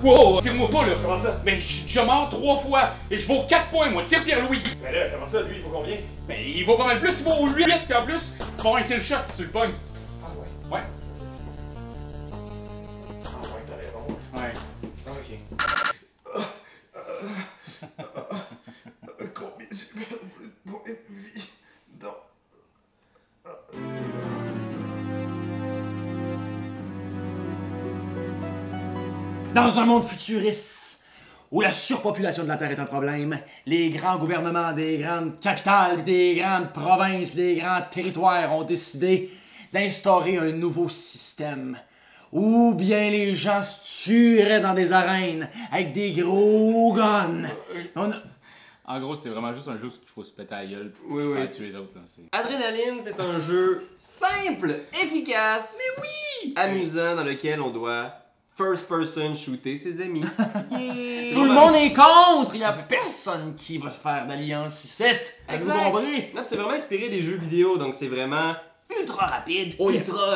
Wow, tire-moi pas là. Comment ça? Mais je mort 3 fois. Et je vaux 4 points, moi. Tire Pierre-Louis. Mais là, comment ça? Lui, il faut combien? Mais il vaut pas mal plus, il vaut 8. Puis en plus, tu vas avoir un kill shot si tu le pognes. Ah ouais. Ouais. Ah ouais, t'as raison. Ouais. Ok. Combien j'ai perdu de points de vie dans... Dans un monde futuriste où la surpopulation de la Terre est un problème, les grands gouvernements des grandes capitales, des grandes provinces, des grands territoires ont décidé d'instaurer un nouveau système où bien les gens se tueraient dans des arènes avec des gros guns. En gros, c'est vraiment juste un jeu où il faut se péter à la gueule pour Oui, faire oui. tuer les autres. Là. Adrénaline, c'est un jeu simple, efficace, Mais oui! amusant, dans lequel on doit first person shooter ses amis. Yeah! Tout le monde est contre! Il y a personne qui va faire d'alliance ici. Avez-vous Exact. compris? Non, c'est vraiment inspiré des jeux vidéo, donc c'est vraiment ultra rapide, Oh, yes. ultra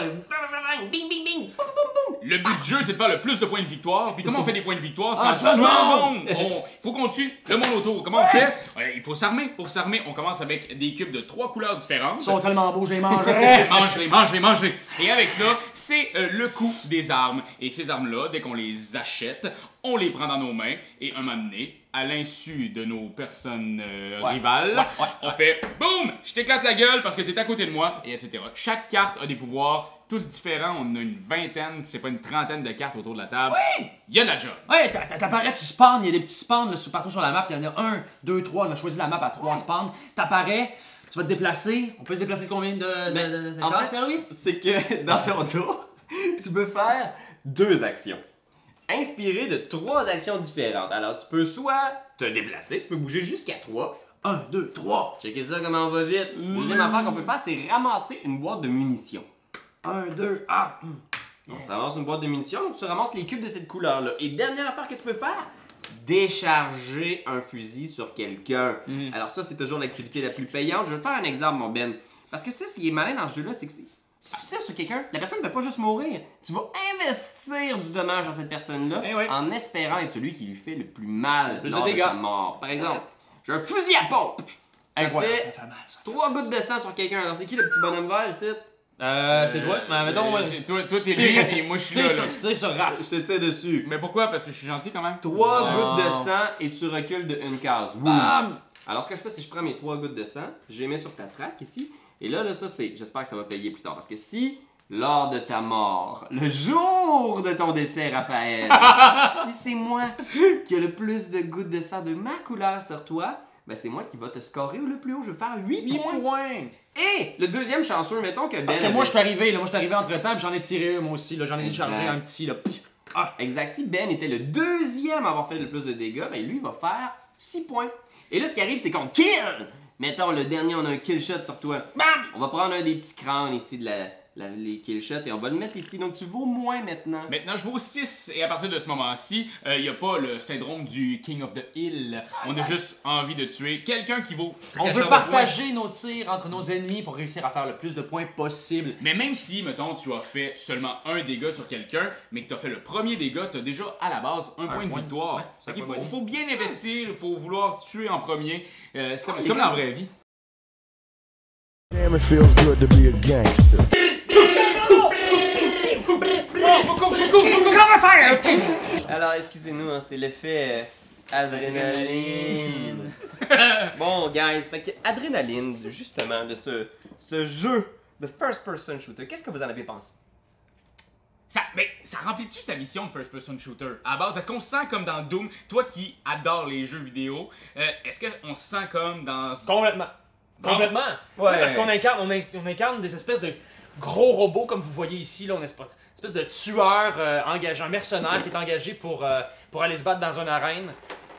bing bing bing, boum boum boum. Le but du jeu, c'est de faire le plus de points de victoire. Puis comment on fait des points de victoire? Ah, C'est en tu tuant vois, le monde! Il faut qu'on tue le monde autour. Comment on fait? Il faut s'armer. Pour s'armer, on commence avec des cubes de 3 couleurs différentes. Ils sont tellement beaux, je les mangerai! Mange-les, mange-les, mange-les. Et avec ça, c'est le coût des armes. Et ces armes-là, dès qu'on les achète, on les prend dans nos mains et un moment donné, à l'insu de nos personnes rivales, on fait boum, je t'éclate la gueule parce que t'es à côté de moi, et etc. Chaque carte a des pouvoirs tous différents. On a une vingtaine, c'est pas une trentaine de cartes autour de la table. Oui! Il y a de la job. Ouais, t'apparais, tu spawns, il y a des petits spawns là, partout sur la map, il y en a 1, 2, 3, on a choisi la map à 3 spawns. T'apparais, tu vas te déplacer, on peut se déplacer combien de En cases, fait, Pierre-Louis? c'est que dans ton tour, tu peux faire 2 actions. Inspiré de 3 actions différentes. Alors, tu peux soit te déplacer, tu peux bouger jusqu'à 3. 1, 2, 3. Checkez ça, comment on va vite. Deuxième affaire qu'on peut faire, c'est ramasser une boîte de munitions. 1, 2, ah! On se ramasse une boîte de munitions, tu ramasses les cubes de cette couleur-là. Et dernière affaire que tu peux faire, décharger un fusil sur quelqu'un. Alors ça, c'est toujours l'activité la plus payante. Je vais te faire un exemple, mon Ben. Parce que ça, ce qui est malin dans ce jeu-là, c'est que si tu tires sur quelqu'un, la personne ne va pas juste mourir. Tu vas investir du dommage dans cette personne-là Eh oui. en espérant être celui qui lui fait le plus mal plus de lors de dégâts. sa mort. Par exemple, j'ai un fusil à pompe. Ça Incroyable, fait ça fait mal, ça. 3 gouttes de sang sur quelqu'un. Alors c'est qui le petit bonhomme vert ici? C'est toi, mais mettons, Toi, t'es rire et moi je suis là. tu tires sur Raph. Je te tire dessus. Mais pourquoi? Parce que je suis gentil quand même. 3 Ah. gouttes de sang et tu recules de une case. Oui. Bam! Alors, ce que je fais, c'est que je prends mes 3 gouttes de sang, je les mets sur ta traque ici, et là, ça, c'est. J'espère que ça va payer plus tard. Parce que si, lors de ta mort, le jour de ton décès, Raphaël, si c'est moi qui ai le plus de gouttes de sang de ma couleur sur toi, ben c'est moi qui va te scorer le plus haut. Je vais faire 8 points. Et le deuxième chanceux, mettons que Ben. Parce que moi, je suis arrivé, entre temps, puis j'en ai tiré un, moi aussi, là, j'en ai Exact. déchargé un petit, là. Ah! Exact. Si Ben était le deuxième à avoir fait le plus de dégâts, ben lui, il va faire 6 points. Et là, ce qui arrive, c'est qu'on kill! Mettons, le dernier, on a un kill shot sur toi. Bam! On va prendre un des petits crânes ici de les kill shots et on va le mettre ici. Donc, tu vaux moins maintenant. Maintenant, je vaux 6 et à partir de ce moment-ci, il n'y a pas le syndrome du King of the Hill. On a juste envie de tuer quelqu'un qui vaut très On cher veut de partager nos tirs entre nos ennemis pour réussir à faire le plus de points possible. points. Mais même si, mettons, tu as fait seulement un dégât sur quelqu'un, mais que tu as fait le premier dégât, tu as déjà à la base un point de point. victoire. Ouais, Fait un qu'il point faut, de faut bien investir, il faut vouloir tuer en premier. C'est comme dans la vraie vie. Damn, it feels good to be a gangster. Alors, excusez-nous, hein, c'est l'effet adrénaline. Bon, guys, fait que adrénaline, justement, de ce jeu de first-person shooter, qu'est-ce que vous en avez pensé? Mais ça remplit-tu sa mission de first-person shooter? À la base, est-ce qu'on se sent comme dans Doom? Toi qui adores les jeux vidéo, est-ce qu'on se sent comme dans... Complètement. Bon. Complètement. Ouais. Parce qu'on incarne, on incarne des espèces de gros robots, comme vous voyez ici, là, on est une espèce de tueur engagé, un mercenaire qui est engagé pour aller se battre dans une arène.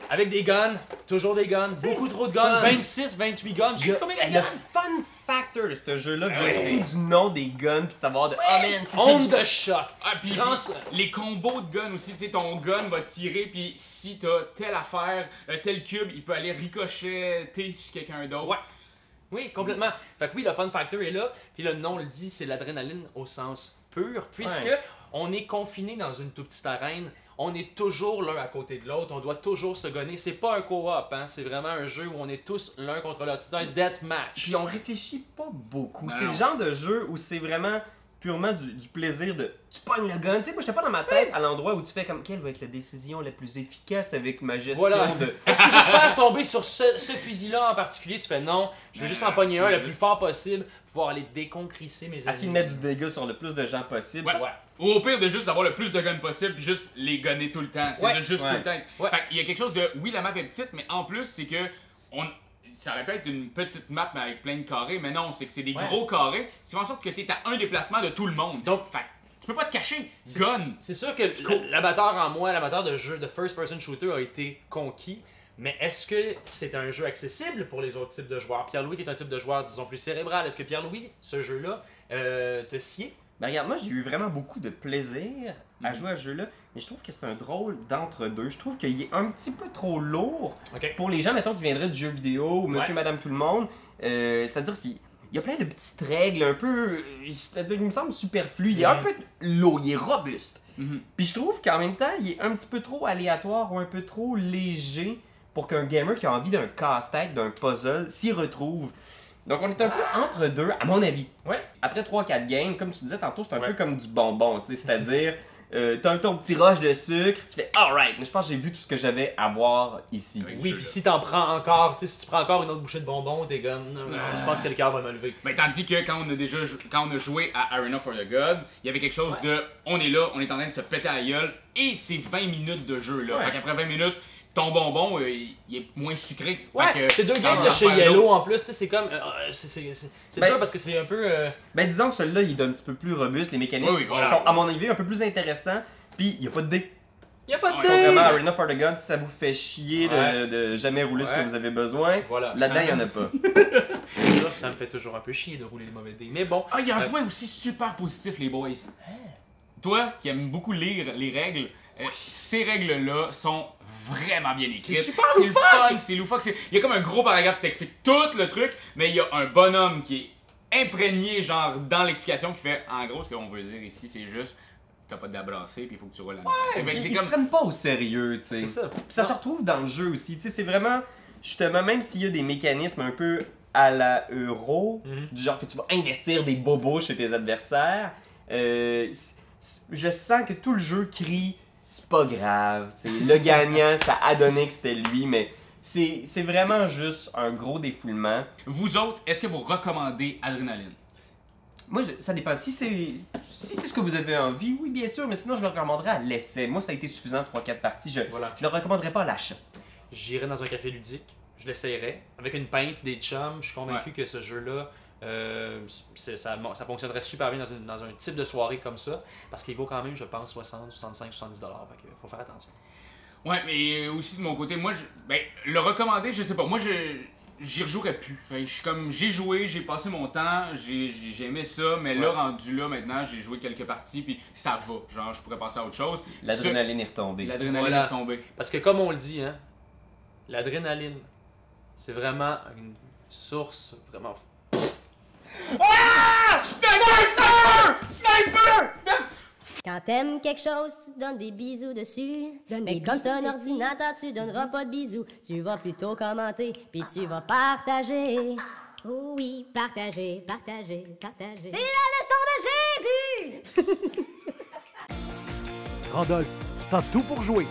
Avec des guns, toujours des guns, beaucoup trop de guns, fun. 26, 28 guns, je sais combien de Le guns. fun factor de ce jeu-là vient Ouais. surtout du nom des guns puis de savoir de oh man, c'est Onde ça. de choc. Ah, puis les combos de gun aussi, tu sais, ton gun va tirer, puis si t'as telle affaire, tel cube, il peut aller ricocheter sur quelqu'un d'autre. Ouais. Oui, complètement. Fait que oui, le fun factor est là, puis le nom le dit, c'est l'adrénaline au sens pur, puisque on est confiné dans une toute petite arène, on est toujours l'un à côté de l'autre, on doit toujours se gonner. C'est pas un co-op, hein? C'est vraiment un jeu où on est tous l'un contre l'autre. C'est un deathmatch. Puis on réfléchit pas beaucoup. Ben C'est non. le genre de jeu où c'est vraiment purement du plaisir de... Tu pognes le gun. Tu sais, moi, j'étais pas dans ma tête à l'endroit où tu fais comme... Quelle va être la décision la plus efficace avec ma gestion Voilà. de... Est-ce que j'espère tomber sur ce fusil-là en particulier? Tu fais non, je veux juste en pogner un le plus fort possible, pouvoir aller déconcrisser mes ennemis. Essayer de mettre du dégât sur le plus de gens possible. Ouais. Ça, Ou au pire de juste d'avoir le plus de guns possible puis juste les gunner tout le temps. Tu sais, Ouais. de juste Ouais. tout le temps. Ouais. Fait qu'il y a quelque chose de. Oui, la map est petite, mais en plus, c'est que. Ça aurait pu être une petite map mais avec plein de carrés, mais non, c'est que c'est des gros carrés. C'est en sorte que t'es à un déplacement de tout le monde. Donc, fait tu peux pas te cacher. Gun! C'est sûr que l'amateur en moi, l'amateur de jeu de first-person shooter a été conquis. Mais est-ce que c'est un jeu accessible pour les autres types de joueurs? Pierre-Louis qui est un type de joueur, disons, plus cérébral. Est-ce que Pierre-Louis, ce jeu-là, te sied? Ben regarde, moi j'ai eu vraiment beaucoup de plaisir à jouer à ce jeu-là, mais je trouve que c'est un drôle d'entre-deux. Je trouve qu'il est un petit peu trop lourd pour les gens, mettons, qui viendraient du jeu vidéo, ou monsieur, madame, tout le monde. C'est-à-dire, il y a plein de petites règles un peu, c'est-à-dire, il me semble superflu. Il est un peu lourd, il est robuste. Puis je trouve qu'en même temps, il est un petit peu trop aléatoire ou un peu trop léger pour qu'un gamer qui a envie d'un casse-tête, d'un puzzle, s'y retrouve. Donc on est un peu entre deux, à mon avis. Ouais. Après 3-4 games, comme tu disais tantôt, c'est un peu comme du bonbon, tu sais, c'est-à-dire, t'as ton petit rush de sucre, tu fais alright, mais je pense que j'ai vu tout ce que j'avais à voir ici. Oui, puis si t'en prends encore, tu sais, si tu prends encore une autre bouchée de bonbons, t'es comme, non, je pense que le cœur va me lever. Mais tandis que quand on a joué à Arena for the God, il y avait quelque chose de on est là, on est en train de se péter à la gueule et c'est 20 minutes de jeu là. Fait qu'après 20 minutes, ton bonbon il est moins sucré. Ouais, Fait que c'est deux quand games on de en chez fait un Yellow autre- en plus, tu sais, c'est comme, c'est dur parce que c'est un peu... Ben disons que celui-là, il est un petit peu plus robuste, les mécanismes Oui, voilà. sont, à mon avis, un peu plus intéressants, puis il n'y a pas de dés. Y a pas de Ouais, dés! Contrairement à Arena for the God, si ça vous fait chier de jamais rouler ce que Ouais. vous avez besoin, Voilà. là-dedans, il n'y en a pas. C'est sûr que ça me fait toujours un peu chier de rouler les mauvais dés, mais bon. Ah, il y a un point aussi super positif, les boys. Toi, qui aimes beaucoup lire les règles, ces règles-là sont vraiment bien écrites. C'est super le loufoque! fun, c'est loufoque. Il y a comme un gros paragraphe qui t'explique tout le truc, mais il y a un bonhomme qui est imprégné, genre, dans l'explication, qui fait, en gros, ce qu'on veut dire ici, c'est juste, t'as pas de brasser, puis il faut que tu roules la main. Ils se prennent pas au sérieux, tu sais. C'est ça. Puis ça se retrouve dans le jeu aussi, tu sais, c'est vraiment, justement, même s'il y a des mécanismes un peu à la euro, du genre que tu vas investir des bobos chez tes adversaires, je sens que tout le jeu crie « c'est pas grave », tu sais, le gagnant, ça a donné que c'était lui, mais c'est vraiment juste un gros défoulement. Vous autres, est-ce que vous recommandez Adrénaline? Moi, ça dépend. Si c'est ce que vous avez envie, oui, bien sûr, mais sinon, je le recommanderais à l'essai. Moi, ça a été suffisant, 3-4 parties. Je le recommanderais pas à l'achat. J'irai dans un café ludique, je l'essayerai. Avec une pinte, des chums, je suis convaincu que ce jeu-là, ça fonctionnerait super bien dans un type de soirée comme ça. Parce qu'il vaut quand même, je pense, 60, 65, 70$. Fait qu'il faut faire attention. Ouais, mais aussi de mon côté, moi, le recommander, je sais pas. Moi, j'y rejouerais plus. Fait que je suis comme, j'ai joué, j'ai passé mon temps, j'ai aimé ça, mais là, rendu là, maintenant, j'ai joué quelques parties, puis ça va. Genre, je pourrais passer à autre chose. L'adrénaline est retombée. L'adrénaline Voilà. est tombée. Parce que comme on le dit, hein, l'adrénaline, c'est vraiment une source vraiment... Quand t'aimes quelque chose, tu donnes des bisous dessus. Mais comme c'est un ordinateur, tu donneras pas de bisous. Tu vas plutôt commenter, puis tu vas partager. Oh oui, partager, partager, partager. C'est la leçon de Jésus! Randolph, t'as tout pour jouer.